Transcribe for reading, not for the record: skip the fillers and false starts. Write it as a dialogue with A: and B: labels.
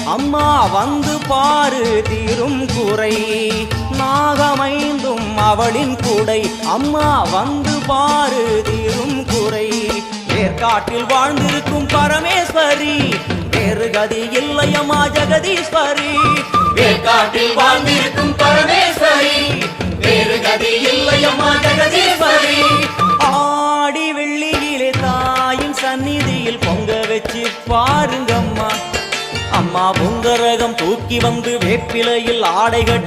A: அம்மா வந்து பாரு தீரும் குறை, நாகமைந்தும் அவளின் குடை. அம்மா வந்து பாரு தீரும் குறை, ஏற்காட்டில் வாழ்ந்திருக்கும் பரமேஸ்வரி, வேறு கதி இல்லையம்மா ஜெகதீஸ்வரி. ஏற்காட்டில் வாழ்ந்திருக்கும் பரமேஸ்வரி, வேறு கதி இல்லையம்மா ஜெகதீஸ்வரி. ஆடி வெள்ளியிலே தாயின் சந்நிதியில் பொங்க வச்சு பாருங்கம்மா. அம்மா பொங்கரகம் தூக்கி வந்து வேப்பிலையில் ஆடை கட்டி